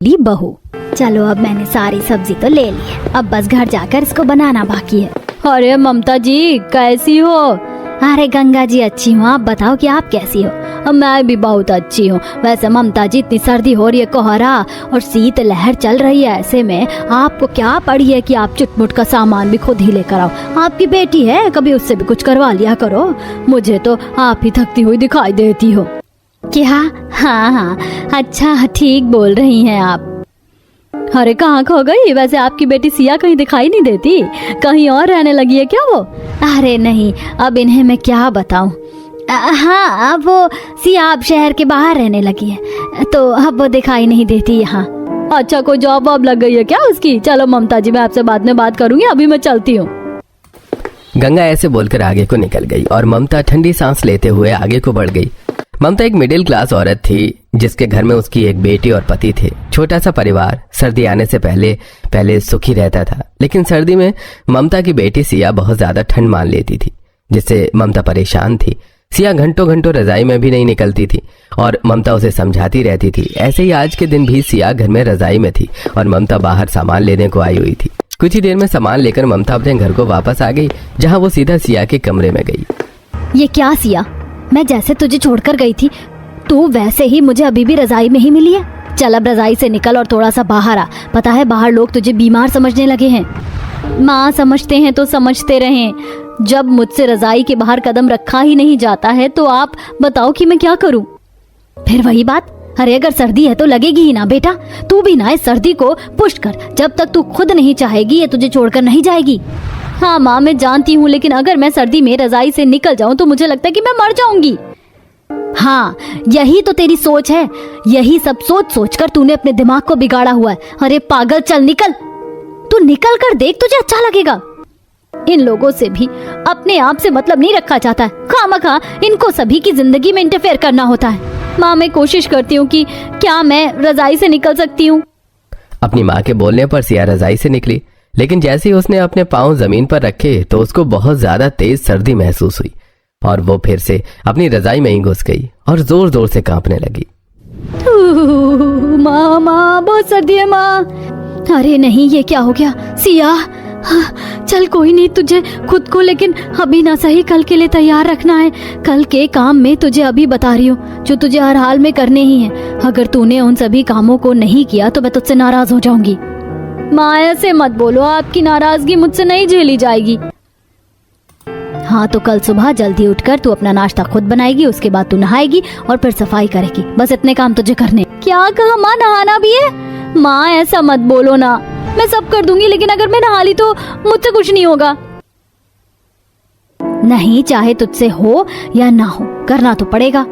ली बहू। चलो अब मैंने सारी सब्जी तो ले ली है, अब बस घर जाकर इसको बनाना बाकी है। अरे ममता जी कैसी हो? अरे गंगा जी अच्छी हूँ, आप बताओ कि आप कैसी हो? मैं भी बहुत अच्छी हूँ। वैसे ममता जी इतनी सर्दी हो रही है, कोहरा और शीत लहर चल रही है, ऐसे में आपको क्या पड़ी है कि आप चुटमुट का सामान भी खुद ही लेकर आओ? आपकी बेटी है, कभी उससे भी कुछ करवा लिया करो। मुझे तो आप ही थकती हुई दिखाई देती हो। क्या? हाँ, अच्छा ठीक बोल रही हैं आप। अरे कहाँ खो गई? वैसे आपकी बेटी सिया कहीं दिखाई नहीं देती, कहीं और रहने लगी है क्या वो? अरे नहीं, अब इन्हें मैं क्या बताऊं। हाँ, अब वो सिया अब शहर के बाहर रहने लगी है, तो अब वो दिखाई नहीं देती यहाँ। अच्छा, कोई जॉब वॉब लग गई है क्या उसकी? चलो ममता जी, मैं आपसे बाद में बात करूंगी, अभी मैं चलती हूँ। गंगा ऐसे बोलकर आगे को निकल गई और ममता ठंडी सांस लेते हुए आगे को बढ़ गई। ममता एक मिडिल क्लास औरत थी जिसके घर में उसकी एक बेटी और पति थे। छोटा सा परिवार सर्दी आने से पहले सुखी रहता था, लेकिन सर्दी में ममता की बेटी सिया बहुत ज्यादा ठंड मान लेती थी, जिससे ममता परेशान थी। सिया घंटों घंटों रजाई में भी नहीं निकलती थी और ममता उसे समझाती रहती थी। ऐसे ही आज के दिन भी सिया घर में रजाई में थी और ममता बाहर सामान लेने को आई हुई थी। कुछ ही देर में सामान लेकर ममता अपने घर को वापस आ गई, जहाँ वो सीधा सिया के कमरे में गई। ये क्या सिया, मैं जैसे तुझे छोड़कर गई थी तू वैसे ही मुझे अभी भी रजाई में ही मिली है। चल अब रजाई से निकल और थोड़ा सा बाहर आ। पता है बाहर लोग तुझे बीमार समझने लगे हैं। माँ समझते हैं तो समझते रहें, जब मुझसे रजाई के बाहर कदम रखा ही नहीं जाता है तो आप बताओ कि मैं क्या करूं? फिर वही बात, अरे अगर सर्दी है तो लगेगी ही ना बेटा। तू भी ना इस सर्दी को पुश कर, जब तक तू खुद नहीं चाहेगी ये तुझे छोड़कर नहीं जाएगी। हाँ माँ मैं जानती हूँ, लेकिन अगर मैं सर्दी में रजाई से निकल जाऊँ तो मुझे लगता है कि मैं मर जाऊंगी। हाँ यही तो तेरी सोच है, यही सब सोच कर तूने अपने दिमाग को बिगाड़ा हुआ है। अरे पागल, चल निकल, तू निकल कर देख, तुझे अच्छा लगेगा। इन लोगों से भी अपने आप से मतलब नहीं रखा जाता है, खामखा इनको सभी की जिंदगी में इंटरफेयर करना होता है। माँ मैं कोशिश करती हूँ कि क्या मैं रजाई से निकल सकती हूँ। अपनी माँ के बोलने पर सिया रजाई से निकली, लेकिन जैसे ही उसने अपने पांव जमीन पर रखे तो उसको बहुत ज्यादा तेज सर्दी महसूस हुई और वो फिर से अपनी रजाई में ही घुस गई और जोर जोर से कांपने लगी। माँ बहुत सर्दी है माँ। अरे नहीं, ये क्या हो गया सिया? हाँ, चल कोई नहीं, तुझे खुद को लेकिन अभी ना सही कल के लिए तैयार रखना है। कल के काम में तुझे अभी बता रही हूँ जो तुझे हर हाल में करने ही है। अगर तूने उन सभी कामों को नहीं किया तो मैं तुझसे नाराज हो जाऊंगी। माँ ऐसे मत बोलो, आपकी नाराजगी मुझसे नहीं झेली जाएगी। हाँ तो कल सुबह जल्दी उठकर तू अपना नाश्ता खुद बनाएगी, उसके बाद तू नहाएगी और फिर सफाई करेगी। बस इतने काम तुझे करने। क्या कहा माँ, नहाना भी है? माँ ऐसा मत बोलो ना, मैं सब कर दूंगी, लेकिन अगर मैं नहा ली तो मुझसे कुछ नहीं होगा। नहीं, चाहे तुझसे हो या ना हो, करना तो पड़ेगा।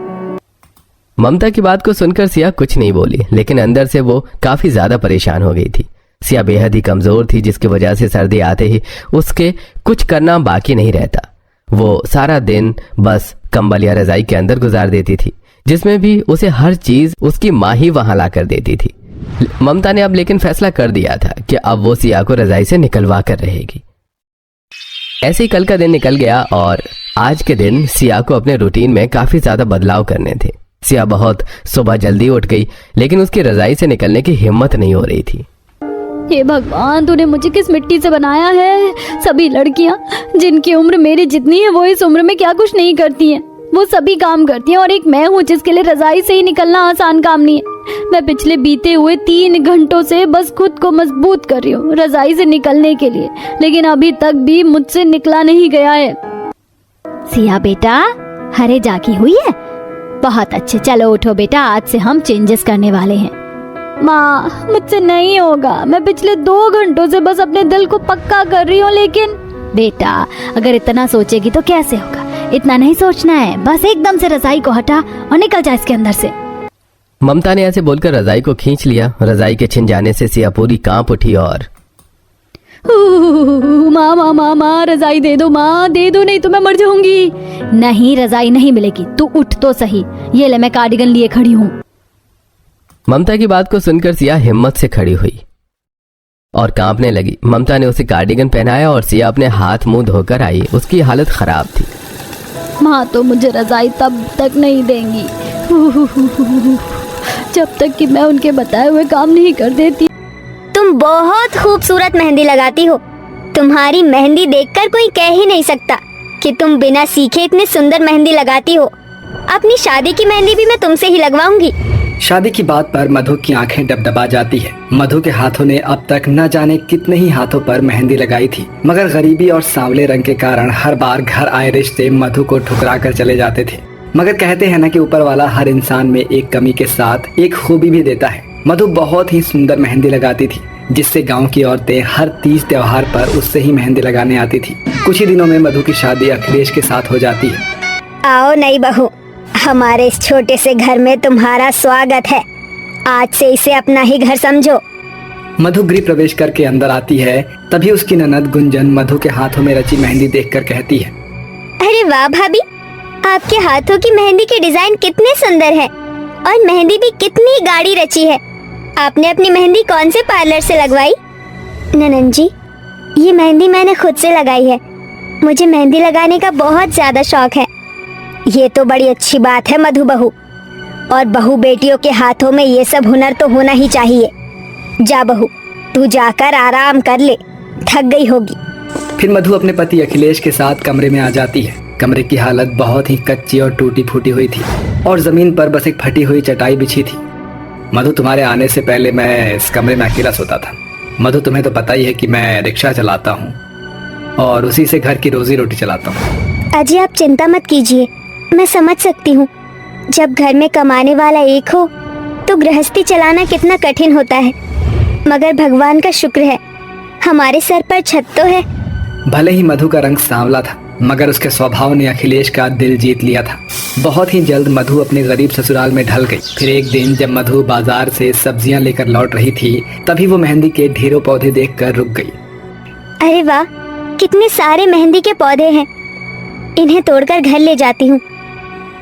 ममता की बात को सुनकर सिया कुछ नहीं बोली, लेकिन अंदर से वो काफी ज्यादा परेशान हो गई थी। सिया बेहद ही कमजोर थी, जिसकी वजह से सर्दी आते ही उसके कुछ करना बाकी नहीं रहता। वो सारा दिन बस कंबल या रजाई के अंदर गुजार देती थी, जिसमें भी उसे हर चीज उसकी माँ ही वहां ला कर देती थी। ममता ने अब लेकिन फैसला कर दिया था कि अब वो सिया को रजाई से निकलवा कर रहेगी। ऐसे ही कल का दिन निकल गया और आज के दिन सिया को अपने रूटीन में काफी ज्यादा बदलाव करने थे। सिया बहुत सुबह जल्दी उठ गई, लेकिन उसकी रजाई से निकलने की हिम्मत नहीं हो रही थी। हे भगवान, तूने मुझे किस मिट्टी से बनाया है? सभी लड़कियां जिनकी उम्र मेरी जितनी है वो इस उम्र में क्या कुछ नहीं करती हैं। वो सभी काम करती हैं और एक मैं हूँ जिसके लिए रजाई से ही निकलना आसान काम नहीं है। मैं पिछले बीते हुए 3 घंटों से बस खुद को मजबूत कर रही हूँ रजाई से निकलने के लिए, लेकिन अभी तक भी मुझसे निकला नहीं गया है। सिया बेटा, हरे जागी हुई है? बहुत अच्छे, चलो उठो बेटा, आज से हम चेंजेस करने वाले हैं। माँ मुझसे नहीं होगा, मैं पिछले 2 घंटों से बस अपने दिल को पक्का कर रही हूँ, लेकिन बेटा अगर इतना सोचेगी तो कैसे होगा? इतना नहीं सोचना है, बस एकदम से रजाई को हटा और निकल जा इसके अंदर से। ममता ने ऐसे बोलकर रजाई को खींच लिया। रजाई के छिन जाने से सिया पूरी कांप उठी और माँ माँ माँ माँ रजाई दे दो माँ, दे दो, नहीं तो मैं मर जाऊंगी। नहीं, रजाई नहीं मिलेगी, तू उठ तो सही। ये ले, मैं कार्डिगन लिए खड़ी हूँ। ममता की बात को सुनकर सिया हिम्मत से खड़ी हुई और कांपने लगी। ममता ने उसे कार्डिगन पहनाया और सिया अपने हाथ मुंह धोकर आई। उसकी हालत खराब थी। माँ तो मुझे रजाई तब तक नहीं देंगी, जब तक कि मैं उनके बताए हुए काम नहीं कर देती। तुम बहुत खूबसूरत मेहंदी लगाती हो। तुम्हारी मेहंदी देखकर कोई कह ही नहीं सकता कि तुम बिना सीखे इतनी सुंदर मेहंदी लगाती हो। अपनी शादी की मेहंदी भी मैं तुमसे ही लगवाऊंगी। शादी की बात पर मधु की आंखें डबडबा जाती है। मधु के हाथों ने अब तक न जाने कितने ही हाथों पर मेहंदी लगाई थी, मगर गरीबी और सांवले रंग के कारण हर बार घर आए रिश्ते मधु को ठुकरा कर चले जाते थे। मगर कहते हैं ना कि ऊपर वाला हर इंसान में एक कमी के साथ एक खूबी भी देता है। मधु बहुत ही सुंदर मेहंदी लगाती थी, जिससे गांव की औरतें हर तीज त्योहार पर उससे ही मेहंदी लगाने आती थी। कुछ ही दिनों में मधु की शादी अखिलेश के साथ हो जाती है। आओ नई बहू, हमारे इस छोटे से घर में तुम्हारा स्वागत है। आज से इसे अपना ही घर समझो। मधु गृह प्रवेश करके अंदर आती है, तभी उसकी ननद गुंजन मधु के हाथों में रची मेहंदी देखकर कहती है, अरे वाह भाभी, आपके हाथों की मेहंदी के डिजाइन कितने सुंदर है और मेहंदी भी कितनी गाढ़ी रची है। आपने अपनी मेहंदी कौन से पार्लर से लगवाई? ननन जी, ये मेहंदी मैंने खुद से लगाई है। मुझे मेहंदी लगाने का बहुत ज्यादा शौक है। ये तो बड़ी अच्छी बात है मधु बहू, और बहू बेटियों के हाथों में ये सब हुनर तो होना ही चाहिए। जा बहू, तू जाकर आराम कर ले, थक गई होगी। फिर मधु अपने पति अखिलेश के साथ कमरे में आ जाती है। कमरे की हालत बहुत ही कच्ची और टूटी फूटी हुई थी और जमीन पर बस एक फटी हुई चटाई बिछी थी। मधु, तुम्हारे आने से पहले मैं इस कमरे में अकेला सोता था। मधु, तुम्हें तो पता ही है कि मैं रिक्शा चलाता हूँ और उसी से घर की रोजी रोटी चलाता हूँ। अजी आप चिंता मत कीजिए, मैं समझ सकती हूँ। जब घर में कमाने वाला एक हो तो गृहस्थी चलाना कितना कठिन होता है, मगर भगवान का शुक्र है हमारे सर पर छत तो है। भले ही मधु का रंग सांवला था, मगर उसके स्वभाव ने अखिलेश का दिल जीत लिया था। बहुत ही जल्द मधु अपने गरीब ससुराल में ढल गई। फिर एक दिन जब मधु बाजार से सब्जियां लेकर लौट रही थी, तभी वो मेहंदी के ढेरों पौधे देखकर रुक गई। अरे वाह, कितने सारे मेहंदी के पौधे हैं, इन्हें तोड़कर घर ले जाती हूँ।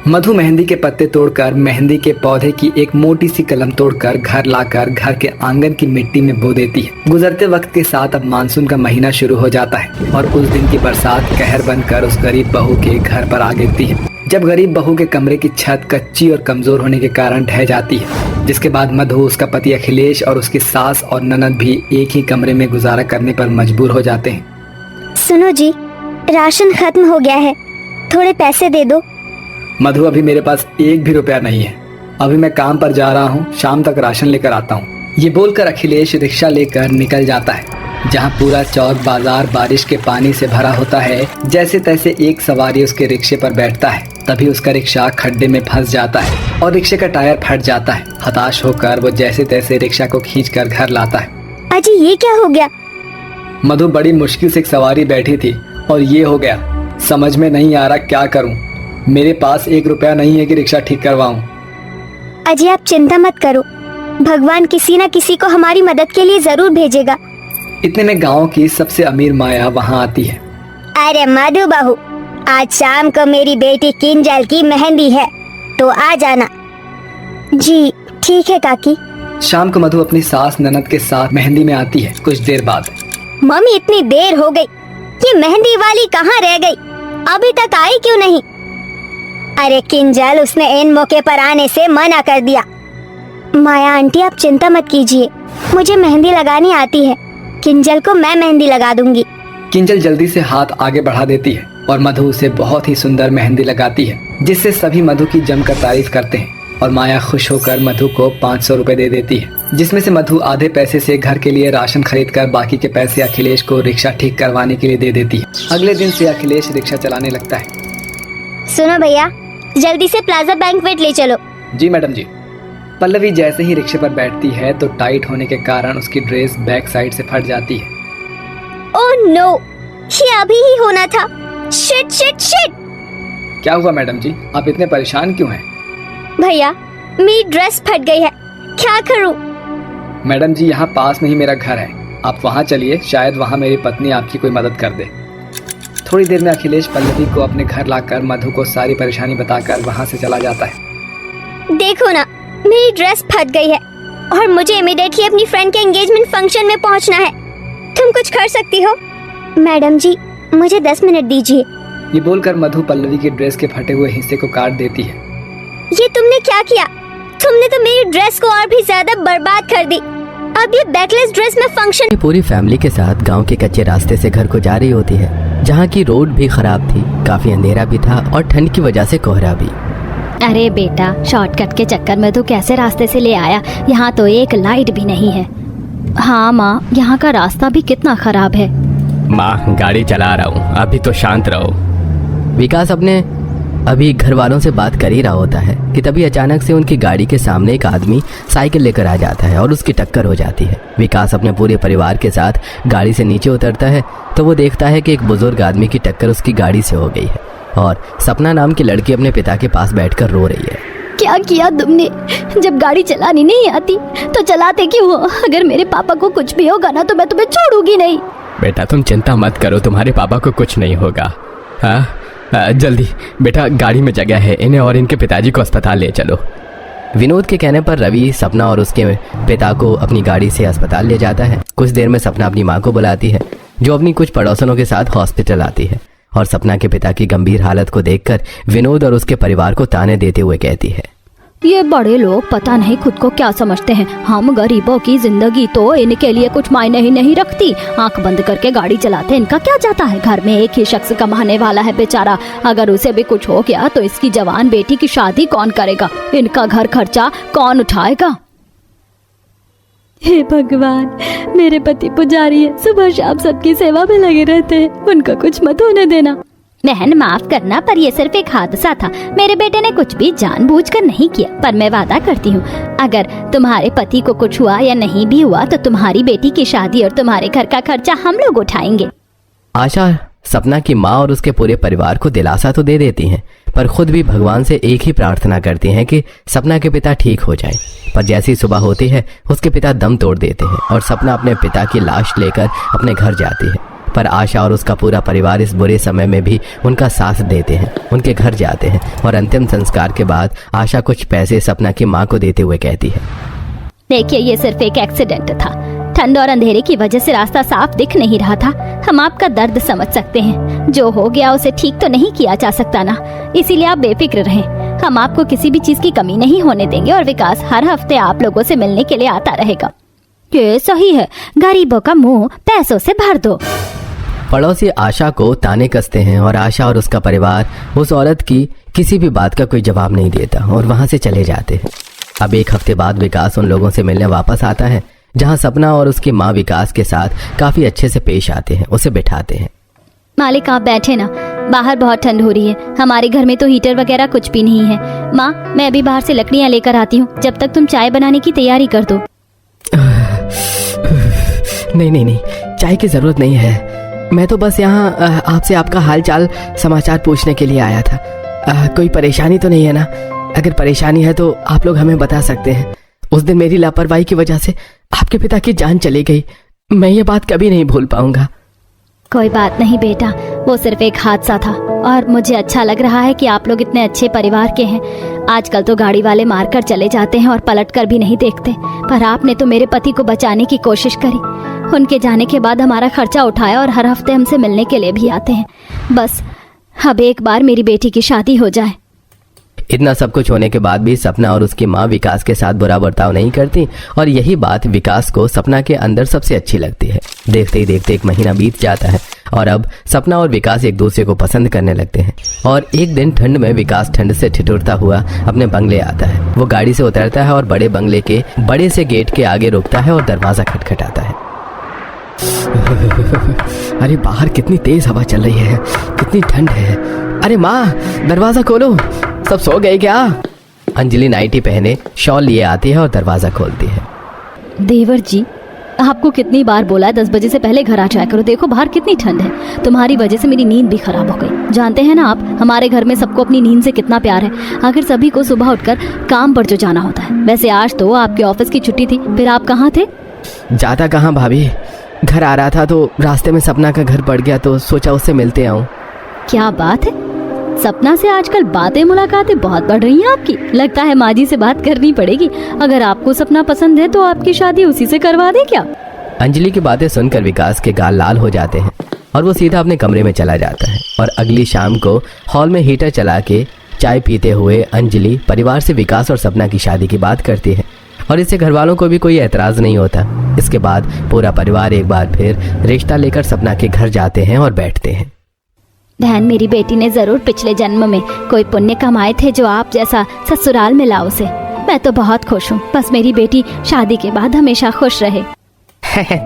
मधु मेहंदी के पत्ते तोड़कर मेहंदी के पौधे की एक मोटी सी कलम तोड़कर घर लाकर घर के आंगन की मिट्टी में बो देती है। गुजरते वक्त के साथ अब मानसून का महीना शुरू हो जाता है और उस दिन की बरसात कहर बनकर उस गरीब बहू के घर पर आ गिरती है। जब गरीब बहू के कमरे की छत कच्ची और कमजोर होने के कारण ढह जाती है, जिसके बाद मधु, उसका पति अखिलेश और उसकी सास और ननद भी एक ही कमरे में गुजारा करने पर मजबूर हो जाते हैं। सुनो जी, राशन खत्म हो गया है, थोड़े पैसे दे दो। मधु, अभी मेरे पास एक भी रुपया नहीं है। अभी मैं काम पर जा रहा हूँ, शाम तक राशन लेकर आता हूँ। ये बोलकर अखिलेश रिक्शा लेकर निकल जाता है। जहाँ पूरा चौक बाजार बारिश के पानी से भरा होता है, जैसे तैसे एक सवारी उसके रिक्शे पर बैठता है। तभी उसका रिक्शा खड्डे में फंस जाता है और रिक्शे का टायर फट जाता है। हताश होकर वो जैसे तैसे रिक्शा को खींचकर घर लाता है। अजी ये क्या हो गया? मधु, बड़ी मुश्किल से एक सवारी बैठी थी और ये हो गया। समझ में नहीं आ रहा क्या करूं। मेरे पास एक रुपया नहीं है कि रिक्शा ठीक करवाऊं। अजी आप चिंता मत करो, भगवान किसी न किसी को हमारी मदद के लिए जरूर भेजेगा। इतने में गांव की सबसे अमीर माया वहां आती है। अरे मधु बहू, आज शाम को मेरी बेटी किंजल की मेहंदी है, तो आ जाना। जी ठीक है काकी। शाम को मधु अपनी सास ननद के साथ मेहंदी में आती है। कुछ देर बाद, मम्मी इतनी देर हो गई, ये मेहंदी वाली कहाँ रह गई? अभी तक आई क्यों नहीं? अरे किंजल, उसने इन मौके पर आने से मना कर दिया। माया आंटी आप चिंता मत कीजिए, मुझे मेहंदी लगानी आती है। किंजल को मैं मेहंदी लगा दूंगी। किंजल जल्दी से हाथ आगे बढ़ा देती है और मधु उसे बहुत ही सुंदर मेहंदी लगाती है, जिससे सभी मधु की जमकर तारीफ करते हैं। और माया खुश होकर मधु को 500 रुपए दे देती है, जिसमें से मधु आधे पैसे से घर के लिए राशन खरीद कर बाकी के पैसे अखिलेश को रिक्शा ठीक करवाने के लिए दे देती है। अगले दिन से अखिलेश रिक्शा चलाने लगता है। सुनो भैया, जल्दी से प्लाजा बैंक्वेट ले चलो। जी मैडम जी। पल्लवी जैसे ही रिक्शे पर बैठती है तो टाइट होने के कारण उसकी ड्रेस बैक साइड से फट जाती है। ओह नो, ये अभी ही होना था। Shit shit shit. क्या हुआ मैडम जी, आप इतने परेशान क्यों हैं? भैया मेरी ड्रेस फट गई है, क्या करूं? मैडम जी, यहाँ पास में ही मेरा घर है, आप वहाँ चलिए, शायद वहाँ मेरी पत्नी आपकी कोई मदद कर दे। थोड़ी देर में अखिलेश पल्लवी को अपने घर लाकर मधु को सारी परेशानी बताकर वहाँ से चला जाता है। देखो ना, मेरी ड्रेस फट गई है और मुझे इमीडिएटली अपनी फ्रेंड के एंगेजमेंट फंक्शन में पहुँचना है। तुम कुछ कर सकती हो? मैडम जी मुझे 10 मिनट दीजिए। ये बोलकर मधु पल्लवी की ड्रेस के फटे हुए हिस्से को काट देती है। ये तुमने क्या किया? तुमने तो मेरी ड्रेस को और भी ज्यादा बर्बाद कर दी। अब ये बैकलेस ड्रेस में फंक्शन। पूरी फैमिली के साथ गांव के कच्चे रास्ते से घर को जा रही होती है, जहां की रोड भी खराब थी, काफी अंधेरा भी था और ठंड की वजह से कोहरा भी। अरे बेटा, शॉर्टकट के चक्कर में तू कैसे रास्ते से ले आया? यहाँ तो एक लाइट भी नहीं है। हाँ माँ, यहाँ का रास्ता भी कितना खराब है। माँ, गाड़ी चला रहा हूँ, अभी तो शांत रहो। विकास अपने अभी घर वालों से बात कर ही रहा होता है कि तभी अचानक से उनकी गाड़ी के सामने एक आदमी साइकिल लेकर आ जाता है और उसकी टक्कर हो जाती है। विकास अपने पूरे परिवार के साथ गाड़ी से नीचे उतरता है तो वो देखता है कि एक बुजुर्ग आदमी की टक्कर उसकी गाड़ी से हो गई है और सपना नाम की लड़की अपने पिता के पास बैठकर रो रही है। क्या किया तुमने? जब गाड़ी चलानी नहीं आती तो चलाते क्यों हो? अगर मेरे पापा को कुछ भी होगा ना तो मैं तुम्हें छोड़ूंगी नहीं। बेटा तुम चिंता मत करो, तुम्हारे पापा को कुछ नहीं होगा। हाँ, जल्दी बेटा, गाड़ी में जगह है, इन्हें और इनके पिताजी को अस्पताल ले चलो। विनोद के कहने पर रवि सपना और उसके पिता को अपनी गाड़ी से अस्पताल ले जाता है। कुछ देर में सपना अपनी माँ को बुलाती है, जो अपनी कुछ पड़ोसनों के साथ हॉस्पिटल आती है और सपना के पिता की गंभीर हालत को देखकर विनोद और उसके परिवार को ताने देते हुए कहती है, ये बड़े लोग पता नहीं खुद को क्या समझते हैं। हम गरीबों की जिंदगी तो इनके लिए कुछ मायने ही नहीं रखती। आंख बंद करके गाड़ी चलाते, इनका क्या जाता है? घर में एक ही शख्स कमाने वाला है बेचारा, अगर उसे भी कुछ हो गया तो इसकी जवान बेटी की शादी कौन करेगा? इनका घर खर्चा कौन उठाएगा? हे भगवान, मेरे पति पुजारी है, सुबह शाम सबकी सेवा में लगे रहते हैं, उनका कुछ मत होने देना। बहन माफ करना, पर ये सिर्फ एक हादसा था। मेरे बेटे ने कुछ भी जानबूझकर नहीं किया, पर मैं वादा करती हूँ अगर तुम्हारे पति को कुछ हुआ या नहीं भी हुआ तो तुम्हारी बेटी की शादी और तुम्हारे घर का खर्चा हम लोग उठाएंगे। आशा सपना की माँ और उसके पूरे परिवार को दिलासा तो दे देती हैं, पर खुद भी भगवान से एक ही प्रार्थना करती हैं कि सपना के पिता ठीक हो जाएं। पर जैसी सुबह होती है उसके पिता दम तोड़ देते हैं और सपना अपने पिता की लाश लेकर अपने घर जाती है। पर आशा और उसका पूरा परिवार इस बुरे समय में भी उनका साथ देते हैं, उनके घर जाते हैं और अंतिम संस्कार के बाद आशा कुछ पैसे सपना की माँ को देते हुए कहती है, देखिए ये सिर्फ एक एक्सीडेंट था, ठंड और अंधेरे की वजह से रास्ता साफ दिख नहीं रहा था। हम आपका दर्द समझ सकते हैं, जो हो गया उसे ठीक तो नहीं किया जा सकता ना, इसीलिए आप बेफिक्र रहें। हम आपको किसी भी चीज की कमी नहीं होने देंगे और विकास हर हफ्ते आप लोगों से मिलने के लिए आता रहेगा। ये सही है, गरीबों का मुंह पैसों से भर दो। पड़ोसी आशा को ताने कसते हैं और आशा और उसका परिवार उस औरत की किसी भी बात का कोई जवाब नहीं देता और वहां से चले जाते हैं। अब एक हफ्ते बाद विकास उन लोगों से मिलने वापस आता है, जहां सपना और उसकी माँ विकास के साथ काफी अच्छे से पेश आते हैं, उसे बिठाते हैं। मालिक आप बैठे ना, बाहर बहुत ठंड हो रही है, हमारे घर में तो हीटर वगैरह कुछ भी नहीं है। माँ मैं अभी बाहर से लकड़ियाँ लेकर आती हूँ, जब तक तुम चाय बनाने की तैयारी कर दो। नहीं, चाय की जरूरत नहीं है, मैं तो बस यहाँ आपसे आपका हाल चाल समाचार पूछने के लिए आया था। कोई परेशानी तो नहीं है ना? अगर परेशानी है तो आप लोग हमें बता सकते हैं। उस दिन मेरी लापरवाही की वजह से आपके पिता की जान चली गई, मैं ये बात कभी नहीं भूल पाऊंगा। कोई बात नहीं बेटा, वो सिर्फ एक हादसा था और मुझे अच्छा लग रहा है कि आप लोग इतने अच्छे परिवार के हैं। आजकल तो गाड़ी वाले मारकर चले जाते हैं और पलटकर भी नहीं देखते, पर आपने तो मेरे पति को बचाने की कोशिश करी। उनके जाने के बाद हमारा खर्चा उठाया और हर हफ्ते हमसे मिलने के लिए भी आते हैं। बस अब एक बार मेरी बेटी की शादी हो जाए। इतना सब कुछ होने के बाद भी सपना और उसकी माँ विकास के साथ बुरा बर्ताव नहीं करती और यही बात विकास को सपना के अंदर सबसे अच्छी लगती है। देखते ही देखते एक महीना बीत जाता है और अब सपना और विकास एक दूसरे को पसंद करने लगते हैं। और एक दिन ठंड में विकास ठंड से ठिठुरता हुआ अपने बंगले आता है। वो गाड़ी से उतरता है और बड़े बंगले के बड़े से गेट के आगे रुकता है और दरवाजा खटखटाता है। अरे बाहर कितनी तेज हवा चल रही है, कितनी ठंड है। अरे माँ दरवाजा खोलो, सब सो गए क्या? अंजलि नाइटी पहने शॉल लिए आती है और दरवाजा खोलती है। देवर जी आपको कितनी बार बोला है 10 बजे से पहले घर आ जाया करो, देखो बाहर कितनी ठंड है। तुम्हारी वजह से मेरी नींद भी खराब हो गई। जानते हैं ना आप, हमारे घर में सबको अपनी नींद से कितना प्यार है। आखिर सभी को सुबह उठकर काम पर जो जाना होता है। वैसे आज तो आपके ऑफिस की छुट्टी थी, फिर आप कहाँ थे? जाता कहाँ भाभी, घर आ रहा था तो रास्ते में सपना का घर पड़ गया तो सोचा उससे मिलते आऊं। क्या बात है, सपना से आजकल बातें मुलाकातें बहुत बढ़ रही हैं आपकी। लगता है माँ जी से बात करनी पड़ेगी। अगर आपको सपना पसंद है तो आपकी शादी उसी से करवा दे क्या? अंजलि की बातें सुनकर विकास के गाल लाल हो जाते हैं और वो सीधा अपने कमरे में चला जाता है। और अगली शाम को हॉल में हीटर चला के चाय पीते हुए अंजलि परिवार से विकास और सपना की शादी की बात करती है और इससे घर वालों को भी कोई एतराज नहीं होता। इसके बाद पूरा परिवार एक बार फिर रिश्ता लेकर सपना के घर जाते हैं और बैठते हैं। बहन, मेरी बेटी ने जरूर पिछले जन्म में कोई पुण्य कमाए थे जो आप जैसा ससुराल मिला उसे। मैं तो बहुत खुश हूँ। बस मेरी बेटी शादी के बाद हमेशा खुश रहे।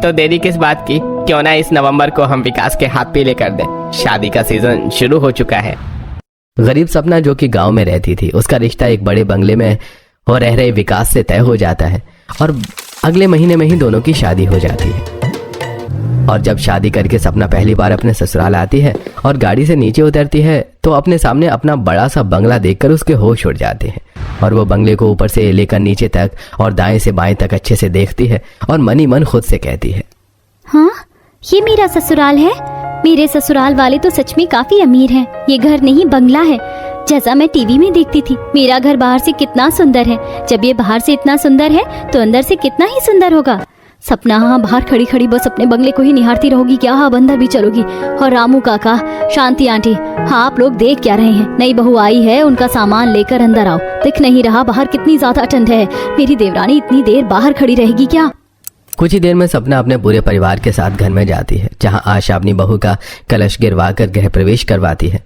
तो देरी किस बात की? क्यों ना इस नवंबर को हम विकास के हाथ पीले कर दें। शादी का सीजन शुरू हो चुका है। गरीब सपना जो कि गांव में रहती थी, उसका रिश्ता एक बड़े बंगले में और रह रहे विकास से तय हो जाता है और अगले महीने में ही दोनों की शादी हो जाती है। और जब शादी करके सपना पहली बार अपने ससुराल आती है और गाड़ी से नीचे उतरती है तो अपने सामने अपना बड़ा सा बंगला देखकर उसके होश उड़ जाते हैं और वो बंगले को ऊपर से लेकर नीचे तक और दाएं से बाएं तक अच्छे से देखती है और मनी मन खुद से कहती है, हाँ, ये मेरा ससुराल है। मेरे ससुराल वाले तो सच में काफी अमीर हैं। ये घर नहीं बंगला है, जैसा मैं टीवी में देखती थी। मेरा घर बाहर से कितना सुंदर है। जब ये बाहर से इतना सुंदर है तो अंदर से कितना ही सुंदर होगा। सपना हाँ बाहर खड़ी खड़ी बस अपने बंगले को ही निहारती रहोगी क्या? हाँ, अंदर भी चलोगी? और रामू काका, शांति आंटी, हाँ आप लोग देख क्या रहे हैं? नई बहू आई है, उनका सामान लेकर अंदर आओ। दिख नहीं रहा बाहर कितनी ज्यादा ठंड है? मेरी देवरानी इतनी देर बाहर खड़ी रहेगी क्या? कुछ ही देर में सपना अपने पूरे परिवार के साथ घर में जाती है, जहां आशा अपनी बहू का कलश गिरवा कर गृह प्रवेश करवाती है।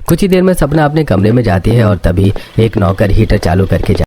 कुछ ही देर में सपना अपने कमरे में जाती है और तभी एक नौकर हीटर चालू करके